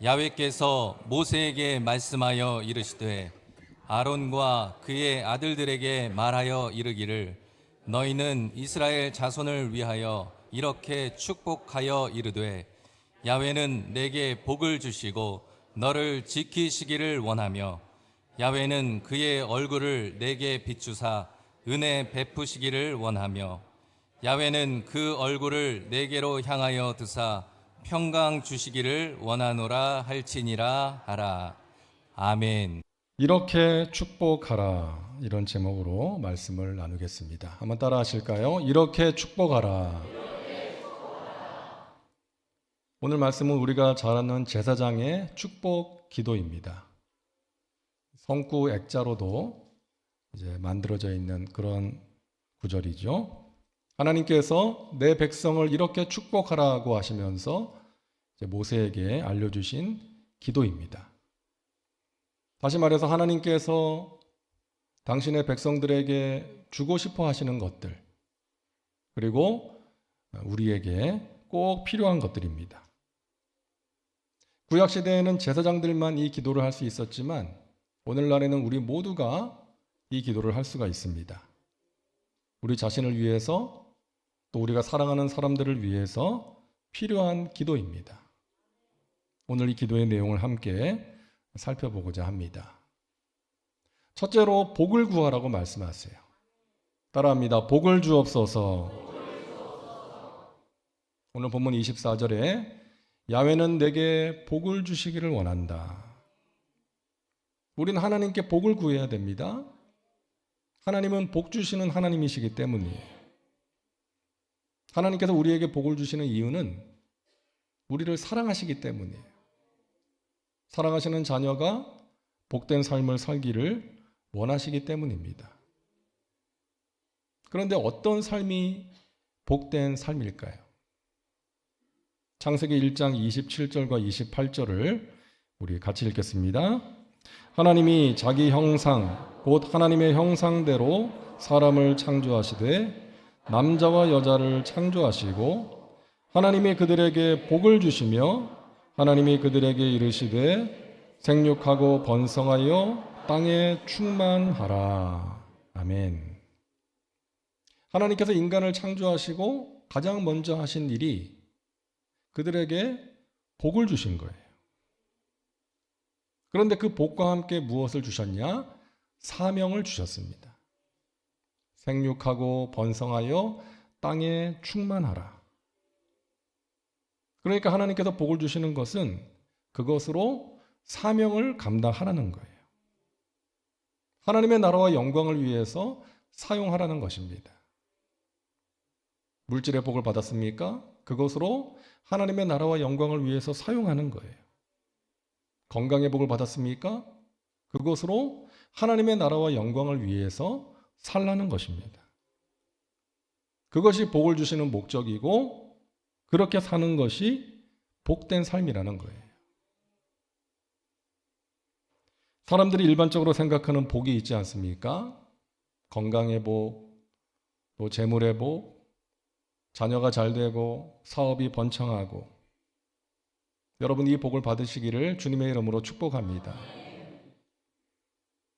야훼께서 모세에게 말씀하여 이르시되 아론과 그의 아들들에게 말하여 이르기를 너희는 이스라엘 자손을 위하여 이렇게 축복하여 이르되 야훼는 내게 복을 주시고 너를 지키시기를 원하며 야훼는 그의 얼굴을 내게 비추사 은혜 베푸시기를 원하며 야훼는 그 얼굴을 내게로 향하여 드사 평강 주시기를 원하노라 할지니라 하라. 아멘. 이렇게 축복하라, 이런 제목으로 말씀을 나누겠습니다. 한번 따라 하실까요? 이렇게 축복하라. 오늘 말씀은 우리가 잘 아는 제사장의 축복 기도입니다. 성구 액자로도 이제 만들어져 있는 그런 구절이죠. 하나님께서 내 백성을 이렇게 축복하라고 하시면서 이제 모세에게 알려주신 기도입니다. 다시 말해서 하나님께서 당신의 백성들에게 주고 싶어 하시는 것들, 그리고 우리에게 꼭 필요한 것들입니다. 구약시대에는 제사장들만 이 기도를 할 수 있었지만 오늘날에는 우리 모두가 이 기도를 할 수가 있습니다. 우리 자신을 위해서, 또 우리가 사랑하는 사람들을 위해서 필요한 기도입니다. 오늘 이 기도의 내용을 함께 살펴보고자 합니다. 첫째로 복을 구하라고 말씀하세요. 따라합니다. 복을 주옵소서. 오늘 본문 24절에 야훼는 내게 복을 주시기를 원한다. 우리는 하나님께 복을 구해야 됩니다. 하나님은 복 주시는 하나님이시기 때문이에요. 하나님께서 우리에게 복을 주시는 이유는 우리를 사랑하시기 때문이에요. 사랑하시는 자녀가 복된 삶을 살기를 원하시기 때문입니다. 그런데 어떤 삶이 복된 삶일까요? 창세기 1장 27절과 28절을 우리 같이 읽겠습니다. 하나님이 자기 형상, 곧 하나님의 형상대로 사람을 창조하시되 남자와 여자를 창조하시고 하나님이 그들에게 복을 주시며 하나님이 그들에게 이르시되 생육하고 번성하여 땅에 충만하라. 아멘. 하나님께서 인간을 창조하시고 가장 먼저 하신 일이 그들에게 복을 주신 거예요. 그런데 그 복과 함께 무엇을 주셨냐? 사명을 주셨습니다. 생육하고 번성하여 땅에 충만하라. 그러니까 하나님께서 복을 주시는 것은 그것으로 사명을 감당하라는 거예요. 하나님의 나라와 영광을 위해서 사용하라는 것입니다. 물질의 복을 받았습니까? 그것으로 하나님의 나라와 영광을 위해서 사용하는 거예요. 건강의 복을 받았습니까? 그것으로 하나님의 나라와 영광을 위해서 살라는 것입니다. 그것이 복을 주시는 목적이고 그렇게 사는 것이 복된 삶이라는 거예요. 사람들이 일반적으로 생각하는 복이 있지 않습니까? 건강의 복, 또 재물의 복, 자녀가 잘 되고 사업이 번창하고, 여러분 이 복을 받으시기를 주님의 이름으로 축복합니다.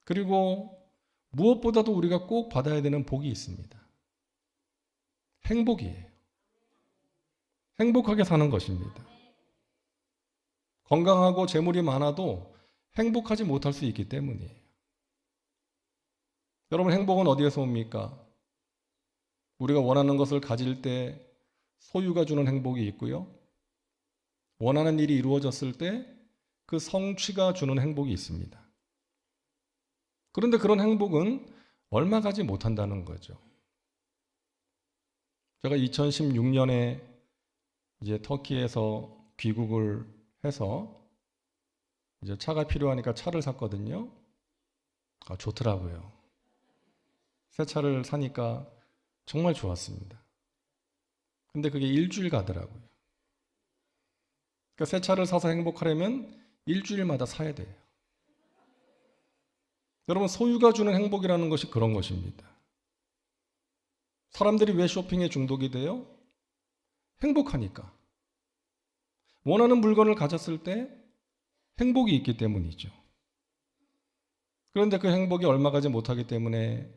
그리고 무엇보다도 우리가 꼭 받아야 되는 복이 있습니다. 행복이에요. 행복하게 사는 것입니다. 건강하고 재물이 많아도 행복하지 못할 수 있기 때문이에요. 여러분 행복은 어디에서 옵니까? 우리가 원하는 것을 가질 때 소유가 주는 행복이 있고요. 원하는 일이 이루어졌을 때 그 성취가 주는 행복이 있습니다. 그런데 그런 행복은 얼마 가지 못한다는 거죠. 제가 2016년에 이제 터키에서 귀국을 해서 이제 차가 필요하니까 차를 샀거든요. 좋더라고요. 새 차를 사니까 정말 좋았습니다. 근데 그게 일주일 가더라고요. 그러니까 새 차를 사서 행복하려면 일주일마다 사야 돼요. 여러분 소유가 주는 행복이라는 것이 그런 것입니다. 사람들이 왜 쇼핑에 중독이 돼요? 행복하니까. 원하는 물건을 가졌을 때 행복이 있기 때문이죠. 그런데 그 행복이 얼마 가지 못하기 때문에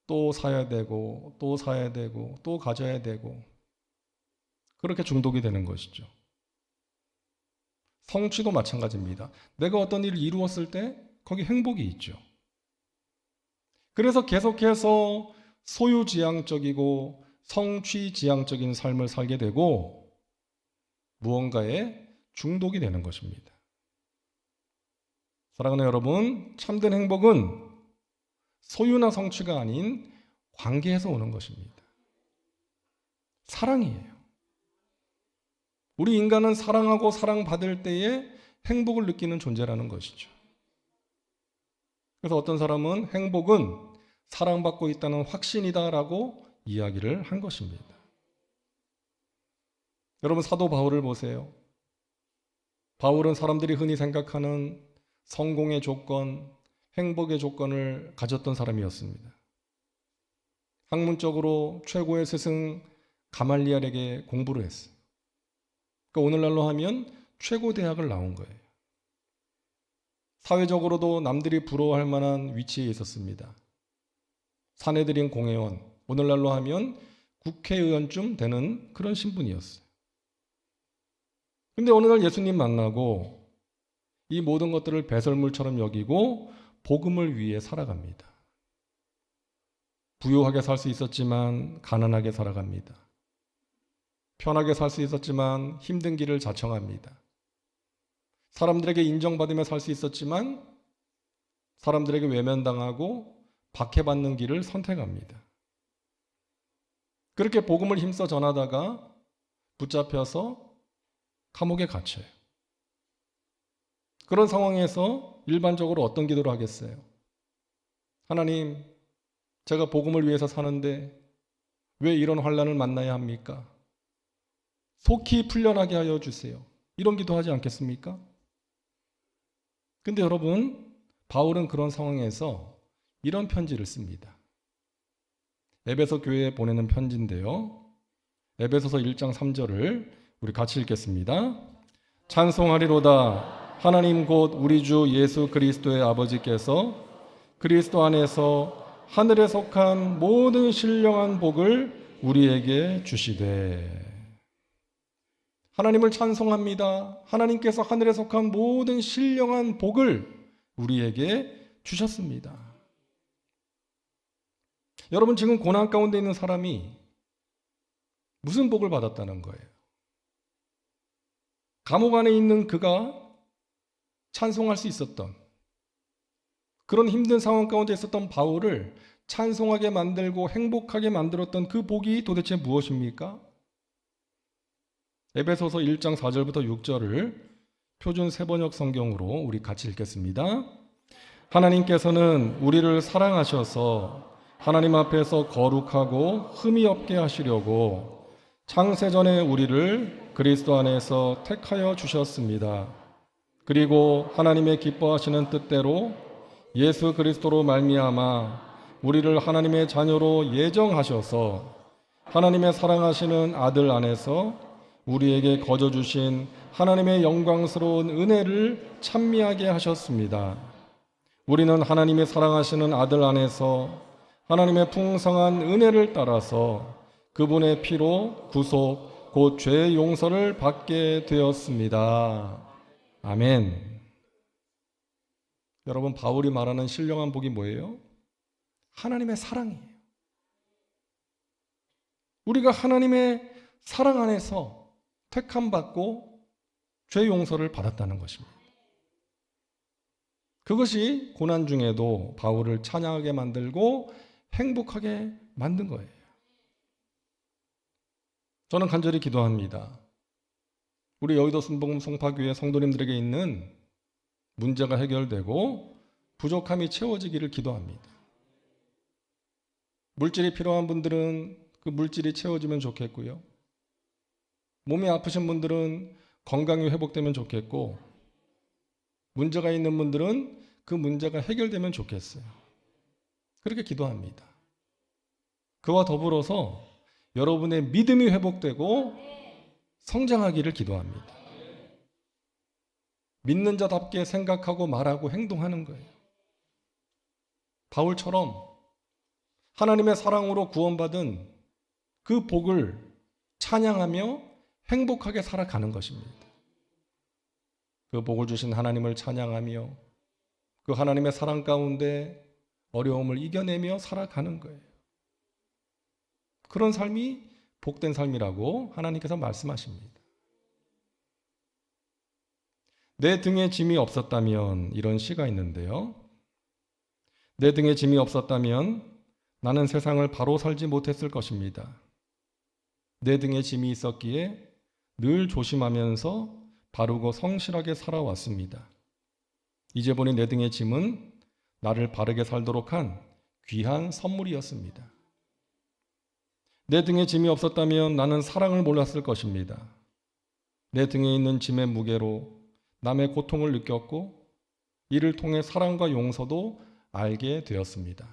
또 사야 되고 또 사야 되고 또 가져야 되고 그렇게 중독이 되는 것이죠. 성취도 마찬가지입니다. 내가 어떤 일을 이루었을 때 거기 행복이 있죠. 그래서 계속해서 소유지향적이고 성취지향적인 삶을 살게 되고 무언가에 중독이 되는 것입니다. 사랑하는 여러분, 참된 행복은 소유나 성취가 아닌 관계에서 오는 것입니다. 사랑이에요. 우리 인간은 사랑하고 사랑받을 때에 행복을 느끼는 존재라는 것이죠. 그래서 어떤 사람은 행복은 사랑받고 있다는 확신이다라고 이야기를 한 것입니다. 여러분, 사도 바울을 보세요. 바울은 사람들이 흔히 생각하는 성공의 조건, 행복의 조건을 가졌던 사람이었습니다. 학문적으로 최고의 스승 가말리엘에게 공부를 했어요. 그러니까 오늘날로 하면 최고 대학을 나온 거예요. 사회적으로도 남들이 부러워할 만한 위치에 있었습니다. 사내들인 공회원, 오늘날로 하면 국회의원쯤 되는 그런 신분이었어요. 근데 어느 날 예수님 만나고 이 모든 것들을 배설물처럼 여기고 복음을 위해 살아갑니다. 부유하게 살 수 있었지만 가난하게 살아갑니다. 편하게 살 수 있었지만 힘든 길을 자청합니다. 사람들에게 인정받으며 살 수 있었지만 사람들에게 외면당하고 박해받는 길을 선택합니다. 그렇게 복음을 힘써 전하다가 붙잡혀서 감옥에 갇혀요. 그런 상황에서 일반적으로 어떤 기도를 하겠어요? 하나님, 제가 복음을 위해서 사는데 왜 이런 환난을 만나야 합니까? 속히 풀려나게 하여 주세요. 이런 기도하지 않겠습니까? 근데 여러분, 바울은 그런 상황에서 이런 편지를 씁니다. 에베소 교회에 보내는 편지인데요. 에베소서 1장 3절을 우리 같이 읽겠습니다. 찬송하리로다. 하나님 곧 우리 주 예수 그리스도의 아버지께서 그리스도 안에서 하늘에 속한 모든 신령한 복을 우리에게 주시되. 하나님을 찬송합니다. 하나님께서 하늘에 속한 모든 신령한 복을 우리에게 주셨습니다. 여러분, 지금 고난 가운데 있는 사람이 무슨 복을 받았다는 거예요? 감옥 안에 있는 그가 찬송할 수 있었던 그런 힘든 상황 가운데 있었던 바울을 찬송하게 만들고 행복하게 만들었던 그 복이 도대체 무엇입니까? 에베소서 1장 4절부터 6절을 표준 세번역 성경으로 우리 같이 읽겠습니다. 하나님께서는 우리를 사랑하셔서 하나님 앞에서 거룩하고 흠이 없게 하시려고 창세전에 우리를 그리스도 안에서 택하여 주셨습니다. 그리고 하나님의 기뻐하시는 뜻대로 예수 그리스도로 말미암아 우리를 하나님의 자녀로 예정하셔서 하나님의 사랑하시는 아들 안에서 우리에게 거저 주신 하나님의 영광스러운 은혜를 찬미하게 하셨습니다. 우리는 하나님의 사랑하시는 아들 안에서 하나님의 풍성한 은혜를 따라서 그분의 피로 구속 곧 죄의 용서를 받게 되었습니다. 아멘. 여러분, 바울이 말하는 신령한 복이 뭐예요? 하나님의 사랑이에요. 우리가 하나님의 사랑 안에서 택함받고 죄 용서를 받았다는 것입니다. 그것이 고난 중에도 바울을 찬양하게 만들고 행복하게 만든 거예요. 저는 간절히 기도합니다. 우리 여의도 순복음 송파교회 성도님들에게 있는 문제가 해결되고 부족함이 채워지기를 기도합니다. 물질이 필요한 분들은 그 물질이 채워지면 좋겠고요. 몸이 아프신 분들은 건강이 회복되면 좋겠고, 문제가 있는 분들은 그 문제가 해결되면 좋겠어요. 그렇게 기도합니다. 그와 더불어서 여러분의 믿음이 회복되고 성장하기를 기도합니다. 믿는 자답게 생각하고 말하고 행동하는 거예요. 바울처럼 하나님의 사랑으로 구원받은 그 복을 찬양하며 행복하게 살아가는 것입니다. 그 복을 주신 하나님을 찬양하며 그 하나님의 사랑 가운데 어려움을 이겨내며 살아가는 거예요. 그런 삶이 복된 삶이라고 하나님께서 말씀하십니다. 내 등에 짐이 없었다면, 이런 시가 있는데요. 내 등에 짐이 없었다면 나는 세상을 바로 살지 못했을 것입니다. 내 등에 짐이 있었기에 늘 조심하면서 바르고 성실하게 살아왔습니다. 이제 보니 내 등의 짐은 나를 바르게 살도록 한 귀한 선물이었습니다. 내 등에 짐이 없었다면 나는 사랑을 몰랐을 것입니다. 내 등에 있는 짐의 무게로 남의 고통을 느꼈고 이를 통해 사랑과 용서도 알게 되었습니다.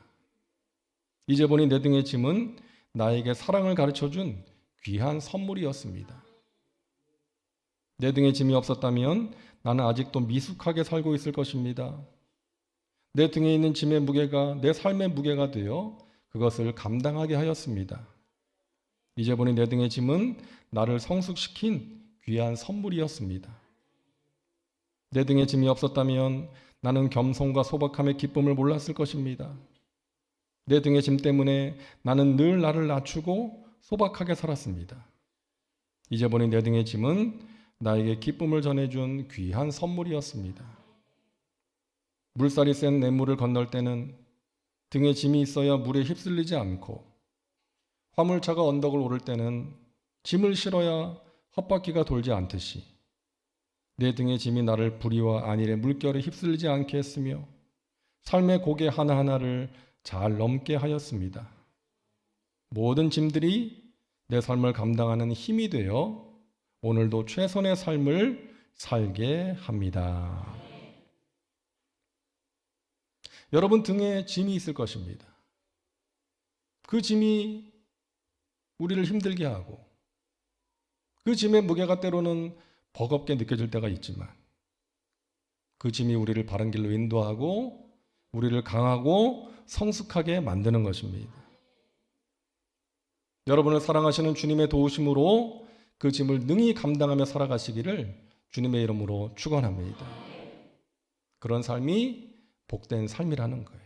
이제 보니 내 등의 짐은 나에게 사랑을 가르쳐준 귀한 선물이었습니다. 내 등에 짐이 없었다면 나는 아직도 미숙하게 살고 있을 것입니다. 내 등에 있는 짐의 무게가 내 삶의 무게가 되어 그것을 감당하게 하였습니다. 이제 보니 내 등의 짐은 나를 성숙시킨 귀한 선물이었습니다. 내 등에 짐이 없었다면 나는 겸손과 소박함의 기쁨을 몰랐을 것입니다. 내 등의 짐 때문에 나는 늘 나를 낮추고 소박하게 살았습니다. 이제 보니 내 등의 짐은 나에게 기쁨을 전해준 귀한 선물이었습니다. 물살이 센 냇물을 건널 때는 등에 짐이 있어야 물에 휩쓸리지 않고, 화물차가 언덕을 오를 때는 짐을 실어야 헛바퀴가 돌지 않듯이 내 등의 짐이 나를 불의와 안일의 물결에 휩쓸리지 않게 했으며 삶의 고개 하나하나를 잘 넘게 하였습니다. 모든 짐들이 내 삶을 감당하는 힘이 되어 오늘도 최선의 삶을 살게 합니다. 여러분 등에 짐이 있을 것입니다. 그 짐이 우리를 힘들게 하고 그 짐의 무게가 때로는 버겁게 느껴질 때가 있지만 그 짐이 우리를 바른 길로 인도하고 우리를 강하고 성숙하게 만드는 것입니다. 여러분을 사랑하시는 주님의 도우심으로 그 짐을 능히 감당하며 살아가시기를 주님의 이름으로 축원합니다. 그런 삶이 복된 삶이라는 거예요.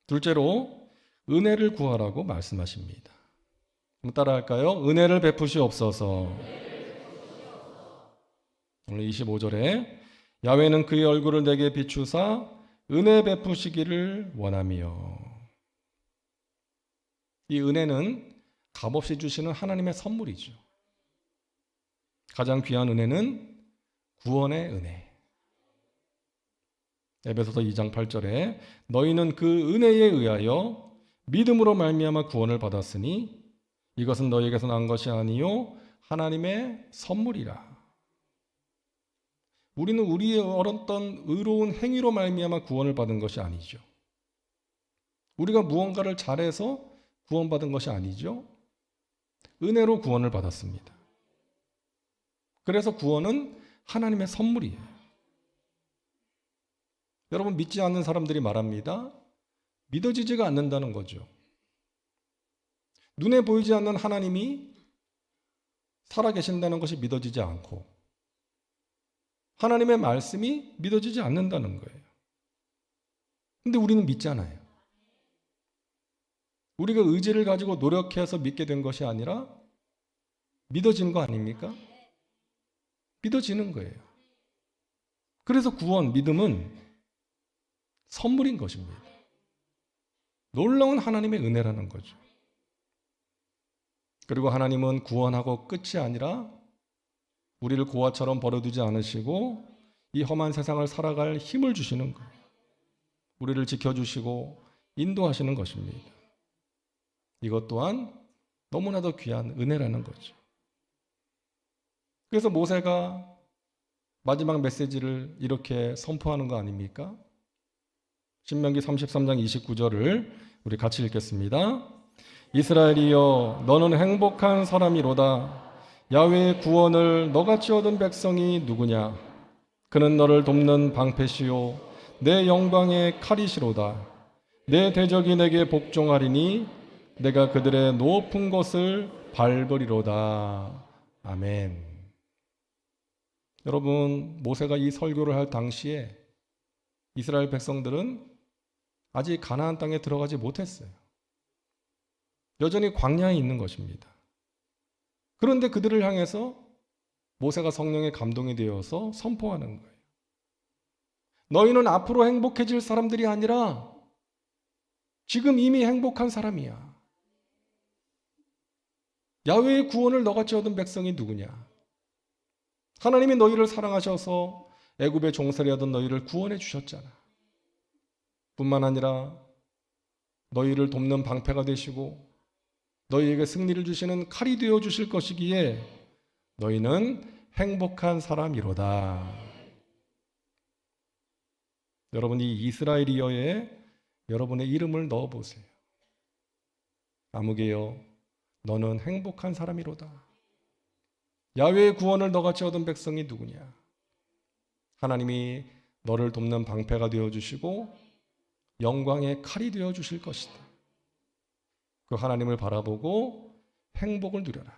둘째로 은혜를 구하라고 말씀하십니다. 한번 따라할까요? 은혜를 베푸시옵소서. 오늘 25절에 야훼는 그의 얼굴을 내게 비추사 은혜 베푸시기를 원하며. 이 은혜는 값없이 주시는 하나님의 선물이죠. 가장 귀한 은혜는 구원의 은혜. 에베소서 2장 8절에 너희는 그 은혜에 의하여 믿음으로 말미암아 구원을 받았으니 이것은 너희에게서 난 것이 아니요 하나님의 선물이라. 우리는 우리의 어떤 의로운 행위로 말미암아 구원을 받은 것이 아니죠. 우리가 무언가를 잘해서 구원받은 것이 아니죠. 은혜로 구원을 받았습니다. 그래서 구원은 하나님의 선물이에요. 여러분, 믿지 않는 사람들이 말합니다. 믿어지지가 않는다는 거죠. 눈에 보이지 않는 하나님이 살아계신다는 것이 믿어지지 않고 하나님의 말씀이 믿어지지 않는다는 거예요. 근데 우리는 믿잖아요. 우리가 의지를 가지고 노력해서 믿게 된 것이 아니라 믿어진 거 아닙니까? 믿어지는 거예요. 그래서 구원, 믿음은 선물인 것입니다. 놀라운 하나님의 은혜라는 거죠. 그리고 하나님은 구원하고 끝이 아니라 우리를 고아처럼 버려두지 않으시고 이 험한 세상을 살아갈 힘을 주시는 거예요. 우리를 지켜주시고 인도하시는 것입니다. 이것 또한 너무나도 귀한 은혜라는 거죠. 그래서 모세가 마지막 메시지를 이렇게 선포하는 거 아닙니까? 신명기 33장 29절을 우리 같이 읽겠습니다. 이스라엘이여 너는 행복한 사람이로다. 야훼의 구원을 너같이 얻은 백성이 누구냐? 그는 너를 돕는 방패시요 내 영광의 칼이시로다. 내 대적이 내게 복종하리니 내가 그들의 높은 곳을 밟으리로다. 아멘. 여러분, 모세가 이 설교를 할 당시에 이스라엘 백성들은 아직 가나안 땅에 들어가지 못했어요. 여전히 광야에 있는 것입니다. 그런데 그들을 향해서 모세가 성령의 감동이 되어서 선포하는 거예요. 너희는 앞으로 행복해질 사람들이 아니라 지금 이미 행복한 사람이야. 야훼의 구원을 너같이 얻은 백성이 누구냐? 하나님이 너희를 사랑하셔서 애굽의 종살이 하던 너희를 구원해 주셨잖아. 뿐만 아니라 너희를 돕는 방패가 되시고 너희에게 승리를 주시는 칼이 되어 주실 것이기에 너희는 행복한 사람이로다. 여러분, 이 이스라엘이여에 여러분의 이름을 넣어 보세요. 아무개여 너는 행복한 사람이로다. 야훼의 구원을 너같이 얻은 백성이 누구냐? 하나님이 너를 돕는 방패가 되어 주시고 영광의 칼이 되어 주실 것이다. 그 하나님을 바라보고 행복을 누려라.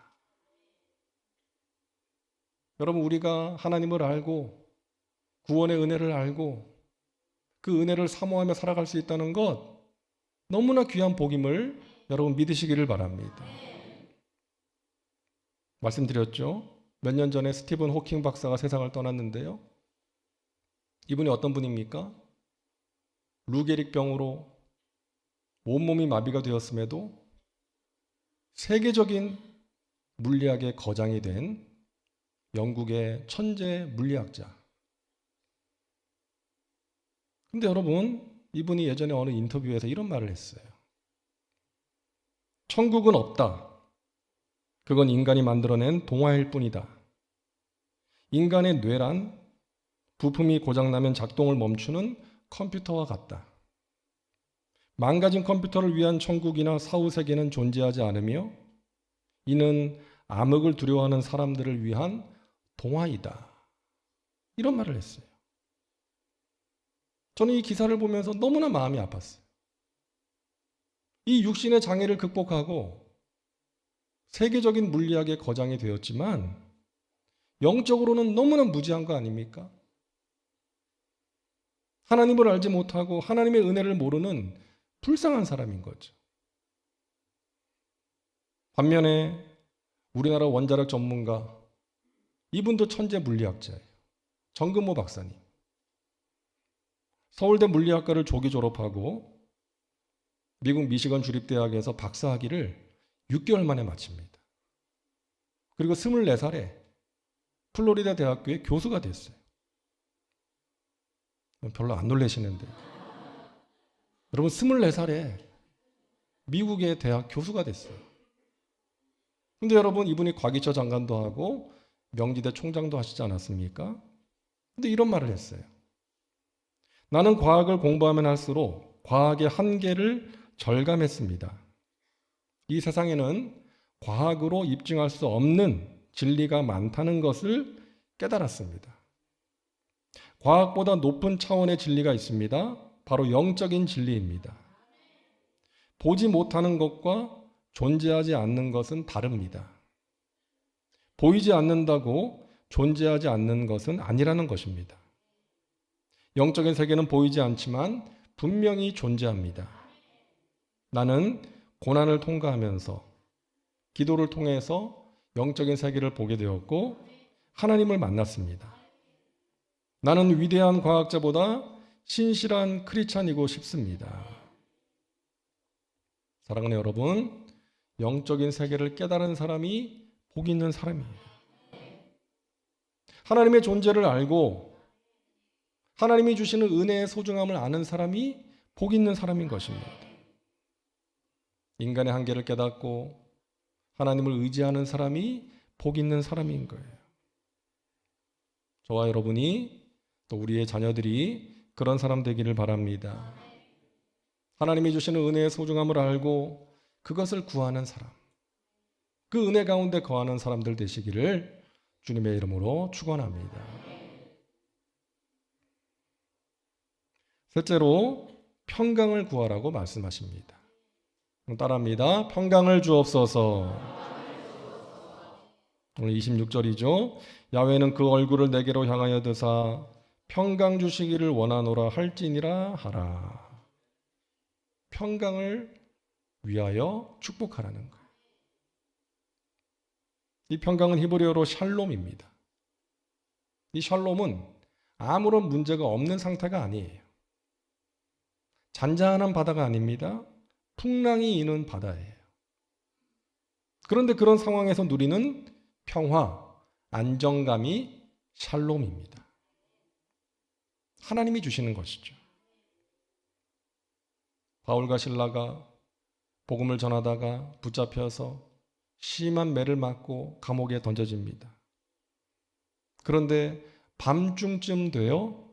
여러분, 우리가 하나님을 알고 구원의 은혜를 알고 그 은혜를 사모하며 살아갈 수 있다는 것 너무나 귀한 복임을 여러분 믿으시기를 바랍니다. 말씀드렸죠? 몇 년 전에 스티븐 호킹 박사가 세상을 떠났는데요. 이분이 어떤 분입니까? 루게릭병으로 온몸이 마비가 되었음에도 세계적인 물리학의 거장이 된 영국의 천재 물리학자. 근데 여러분, 이분이 예전에 어느 인터뷰에서 이런 말을 했어요. 천국은 없다. 그건 인간이 만들어낸 동화일 뿐이다. 인간의 뇌란 부품이 고장나면 작동을 멈추는 컴퓨터와 같다. 망가진 컴퓨터를 위한 천국이나 사후세계는 존재하지 않으며 이는 암흑을 두려워하는 사람들을 위한 동화이다. 이런 말을 했어요. 저는 이 기사를 보면서 너무나 마음이 아팠어요. 이 육신의 장애를 극복하고 세계적인 물리학의 거장이 되었지만 영적으로는 너무나 무지한 거 아닙니까? 하나님을 알지 못하고 하나님의 은혜를 모르는 불쌍한 사람인 거죠. 반면에 우리나라 원자력 전문가, 이분도 천재 물리학자예요. 정근모 박사님. 서울대 물리학과를 조기 졸업하고 미국 미시건 주립대학에서 박사학위를 6개월 만에 마칩니다. 그리고 24살에 플로리다 대학교의 교수가 됐어요. 별로 안 놀라시는데. 여러분, 24살에 미국의 대학 교수가 됐어요. 근데 여러분, 이분이 과기처 장관도 하고 명지대 총장도 하시지 않았습니까? 근데 이런 말을 했어요. 나는 과학을 공부하면 할수록 과학의 한계를 절감했습니다. 이 세상에는 과학으로 입증할 수 없는 진리가 많다는 것을 깨달았습니다. 과학보다 높은 차원의 진리가 있습니다. 바로 영적인 진리입니다. 보지 못하는 것과 존재하지 않는 것은 다릅니다. 보이지 않는다고 존재하지 않는 것은 아니라는 것입니다. 영적인 세계는 보이지 않지만 분명히 존재합니다. 나는 고난을 통과하면서 기도를 통해서 영적인 세계를 보게 되었고 하나님을 만났습니다. 나는 위대한 과학자보다 신실한 크리스찬이고 싶습니다. 사랑하는 여러분, 영적인 세계를 깨달은 사람이 복 있는 사람이에요. 하나님의 존재를 알고 하나님이 주시는 은혜의 소중함을 아는 사람이 복 있는 사람인 것입니다. 인간의 한계를 깨닫고 하나님을 의지하는 사람이 복 있는 사람인 거예요. 저와 여러분이 또 우리의 자녀들이 그런 사람 되기를 바랍니다. 하나님이 주시는 은혜의 소중함을 알고 그것을 구하는 사람. 그 은혜 가운데 거하는 사람들 되시기를 주님의 이름으로 축원합니다. 셋째로 평강을 구하라고 말씀하십니다. 따라합니다. 평강을 주옵소서. 오늘 26절이죠. 야훼는 그 얼굴을 내게로 향하여 드사 평강 주시기를 원하노라 할지니라 하라. 평강을 위하여 축복하라는 거예요. 이 평강은 히브리어로 샬롬입니다. 이 샬롬은 아무런 문제가 없는 상태가 아니에요. 잔잔한 바다가 아닙니다. 풍랑이 이는 바다예요. 그런데 그런 상황에서 누리는 평화, 안정감이 샬롬입니다. 하나님이 주시는 것이죠. 바울과 실라가 복음을 전하다가 붙잡혀서 심한 매를 맞고 감옥에 던져집니다. 그런데 밤중쯤 되어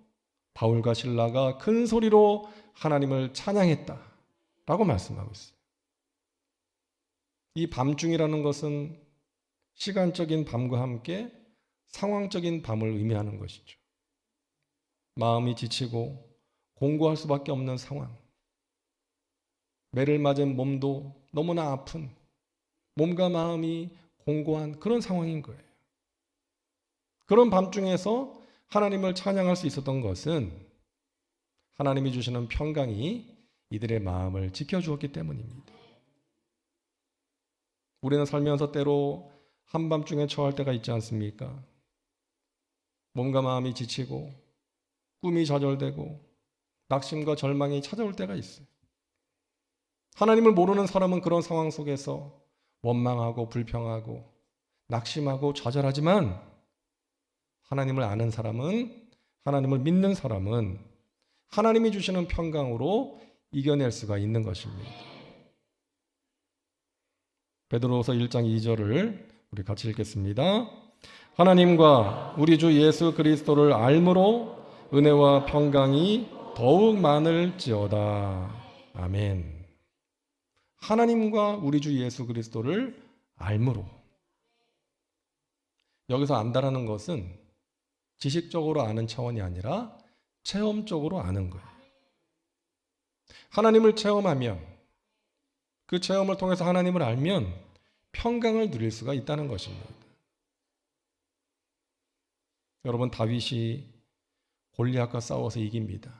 바울과 실라가 큰 소리로 하나님을 찬양했다라고 말씀하고 있어요. 이 밤중이라는 것은 시간적인 밤과 함께 상황적인 밤을 의미하는 것이죠. 마음이 지치고 공고할 수밖에 없는 상황. 매를 맞은 몸도 너무나 아픈 몸과 마음이 공고한 그런 상황인 거예요. 그런 밤중에서 하나님을 찬양할 수 있었던 것은 하나님이 주시는 평강이 이들의 마음을 지켜주었기 때문입니다. 우리는 살면서 때로 한밤중에 처할 때가 있지 않습니까? 몸과 마음이 지치고 꿈이 좌절되고 낙심과 절망이 찾아올 때가 있어요. 하나님을 모르는 사람은 그런 상황 속에서 원망하고 불평하고 낙심하고 좌절하지만 하나님을 아는 사람은, 하나님을 믿는 사람은 하나님이 주시는 평강으로 이겨낼 수가 있는 것입니다. 베드로후서 1장 2절을 우리 같이 읽겠습니다. 하나님과 우리 주 예수 그리스도를 알므로 은혜와 평강이 더욱 많을지어다. 아멘. 하나님과 우리 주 예수 그리스도를 알므로. 여기서 안다라는 것은 지식적으로 아는 차원이 아니라 체험적으로 아는 거예요. 하나님을 체험하면, 그 체험을 통해서 하나님을 알면 평강을 누릴 수가 있다는 것입니다. 여러분, 다윗이 골리앗과 싸워서 이깁니다.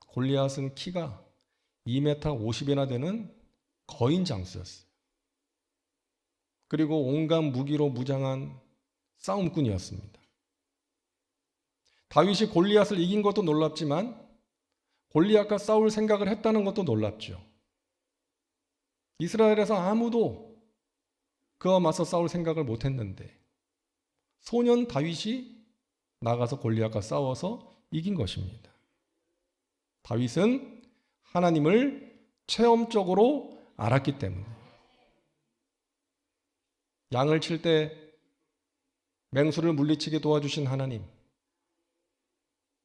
골리앗은 키가 2m 50이나 되는 거인 장수였어요. 그리고 온갖 무기로 무장한 싸움꾼이었습니다. 다윗이 골리앗을 이긴 것도 놀랍지만 골리앗과 싸울 생각을 했다는 것도 놀랍죠. 이스라엘에서 아무도 그와 맞서 싸울 생각을 못했는데 소년 다윗이 나가서 골리앗과 싸워서 이긴 것입니다. 다윗은 하나님을 체험적으로 알았기 때문에. 양을 칠 때 맹수를 물리치게 도와주신 하나님.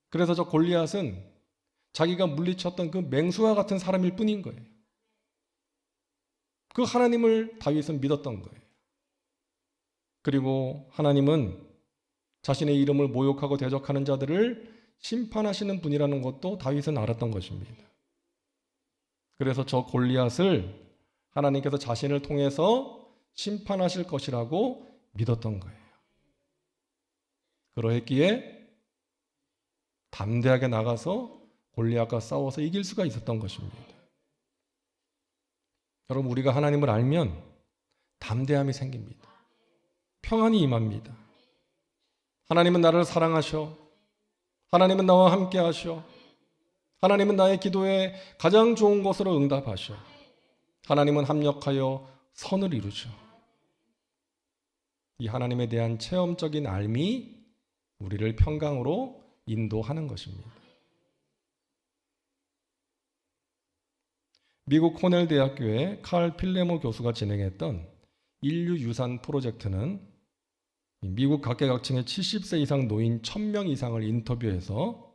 그래서 저 골리앗은 자기가 물리쳤던 그 맹수와 같은 사람일 뿐인 거예요. 그 하나님을 다윗은 믿었던 거예요. 그리고 하나님은 자신의 이름을 모욕하고 대적하는 자들을 심판하시는 분이라는 것도 다윗은 알았던 것입니다. 그래서 저 골리앗을 하나님께서 자신을 통해서 심판하실 것이라고 믿었던 거예요. 그러했기에 담대하게 나가서 골리앗과 싸워서 이길 수가 있었던 것입니다. 여러분, 우리가 하나님을 알면 담대함이 생깁니다. 평안이 임합니다. 하나님은 나를 사랑하셔. 하나님은 나와 함께 하셔. 하나님은 나의 기도에 가장 좋은 것으로 응답하셔. 하나님은 합력하여 선을 이루셔. 이 하나님에 대한 체험적인 알미 우리를 평강으로 인도하는 것입니다. 미국 코넬 대학교의 칼 필레모 교수가 진행했던 인류 유산 프로젝트는 미국 각계각층의 70세 이상 노인 1000명 이상을 인터뷰해서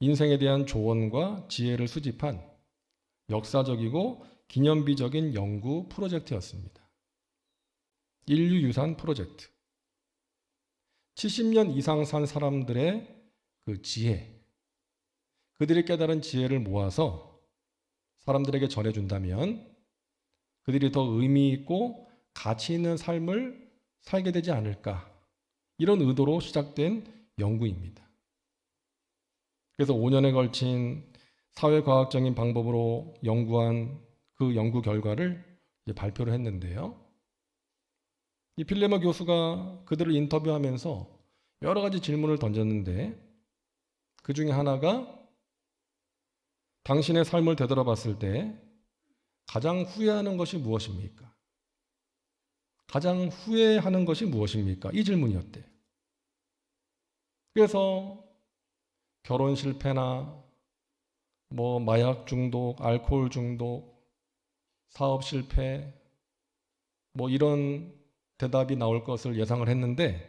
인생에 대한 조언과 지혜를 수집한 역사적이고 기념비적인 연구 프로젝트였습니다. 인류유산 프로젝트. 70년 이상 산 사람들의 그 지혜, 그들이 깨달은 지혜를 모아서 사람들에게 전해준다면 그들이 더 의미 있고 가치 있는 삶을 살게 되지 않을까, 이런 의도로 시작된 연구입니다. 그래서 5년에 걸친 사회과학적인 방법으로 연구한 그 연구 결과를 이제 발표를 했는데요. 이 필레머 교수가 그들을 인터뷰하면서 여러 가지 질문을 던졌는데, 그 중에 하나가 당신의 삶을 되돌아봤을 때 가장 후회하는 것이 무엇입니까? 가장 후회하는 것이 무엇입니까? 이 질문이었대요. 그래서 결혼 실패나 마약 중독, 알코올 중독, 사업 실패, 이런 대답이 나올 것을 예상을 했는데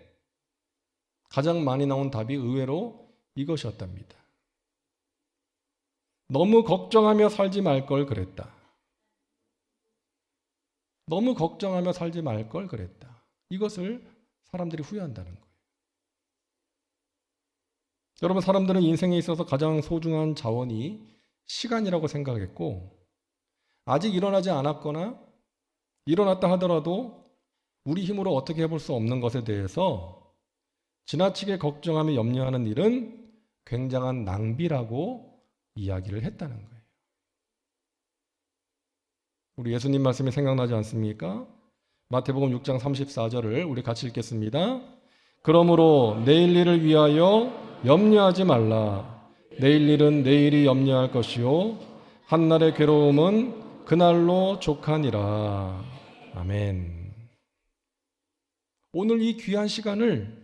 가장 많이 나온 답이 의외로 이것이었답니다. 너무 걱정하며 살지 말 걸 그랬다. 너무 걱정하며 살지 말 걸 그랬다. 이것을 사람들이 후회한다는 거예요. 여러분, 사람들은 인생에 있어서 가장 소중한 자원이 시간이라고 생각했고, 아직 일어나지 않았거나 일어났다 하더라도 우리 힘으로 어떻게 해볼 수 없는 것에 대해서 지나치게 걱정하며 염려하는 일은 굉장한 낭비라고 이야기를 했다는 거예요. 우리 예수님 말씀이 생각나지 않습니까? 마태복음 6장 34절을 우리 같이 읽겠습니다. 그러므로 내일 일을 위하여 염려하지 말라. 내일 일은 내일이 염려할 것이요 한날의 괴로움은 그날로 족하니라. 아멘. 오늘 이 귀한 시간을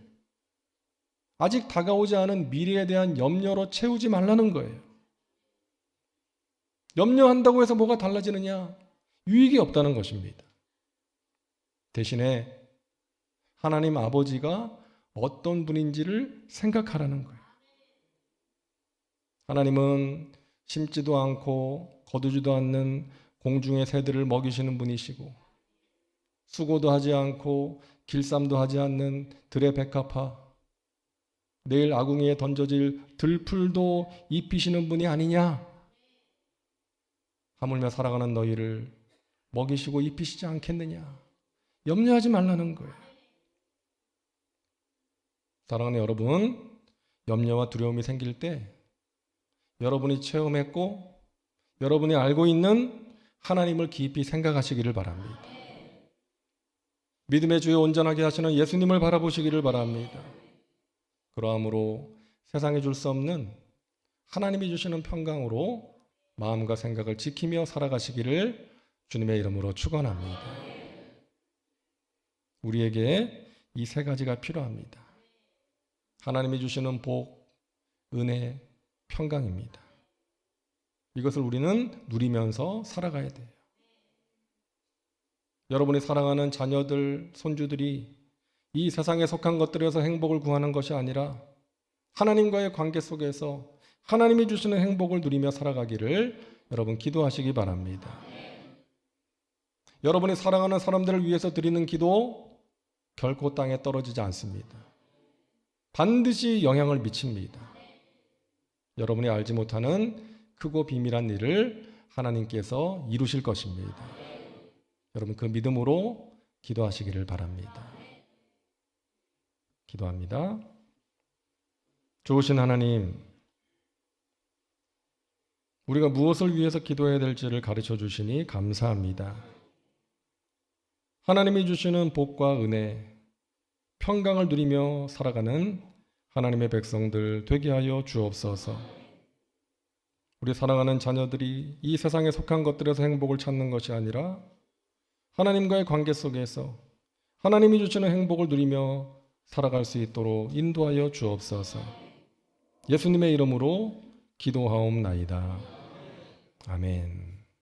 아직 다가오지 않은 미래에 대한 염려로 채우지 말라는 거예요. 염려한다고 해서 뭐가 달라지느냐? 유익이 없다는 것입니다. 대신에 하나님 아버지가 어떤 분인지를 생각하라는 거예요. 하나님은 심지도 않고 거두지도 않는 공중의 새들을 먹이시는 분이시고, 수고도 하지 않고 길쌈도 하지 않는 들의 백합화, 내일 아궁이에 던져질 들풀도 입히시는 분이 아니냐? 하물며 살아가는 너희를 먹이시고 입히시지 않겠느냐? 염려하지 말라는 거예요. 사랑하는 여러분, 염려와 두려움이 생길 때 여러분이 체험했고 여러분이 알고 있는 하나님을 깊이 생각하시기를 바랍니다. 믿음의 주에 온전하게 하시는 예수님을 바라보시기를 바랍니다. 그러함으로 세상에 줄 수 없는 하나님이 주시는 평강으로 마음과 생각을 지키며 살아가시기를 주님의 이름으로 축원합니다. 우리에게 이 세 가지가 필요합니다. 하나님이 주시는 복, 은혜, 평강입니다. 이것을 우리는 누리면서 살아가야 돼요. 여러분이 사랑하는 자녀들, 손주들이 이 세상에 속한 것들에서 행복을 구하는 것이 아니라 하나님과의 관계 속에서 하나님이 주시는 행복을 누리며 살아가기를 여러분 기도하시기 바랍니다. 여러분이 사랑하는 사람들을 위해서 드리는 기도 결코 땅에 떨어지지 않습니다. 반드시 영향을 미칩니다. 여러분이 알지 못하는 크고 비밀한 일을 하나님께서 이루실 것입니다. 여러분 그 믿음으로 기도하시기를 바랍니다. 기도합니다. 좋으신 하나님, 우리가 무엇을 위해서 기도해야 될지를 가르쳐 주시니 감사합니다. 하나님이 주시는 복과 은혜, 평강을 누리며 살아가는 하나님의 백성들 되게 하여 주옵소서. 우리 사랑하는 자녀들이 이 세상에 속한 것들에서 행복을 찾는 것이 아니라 하나님과의 관계 속에서 하나님이 주시는 행복을 누리며 살아갈 수 있도록 인도하여 주옵소서. 예수님의 이름으로 기도하옵나이다. 아멘.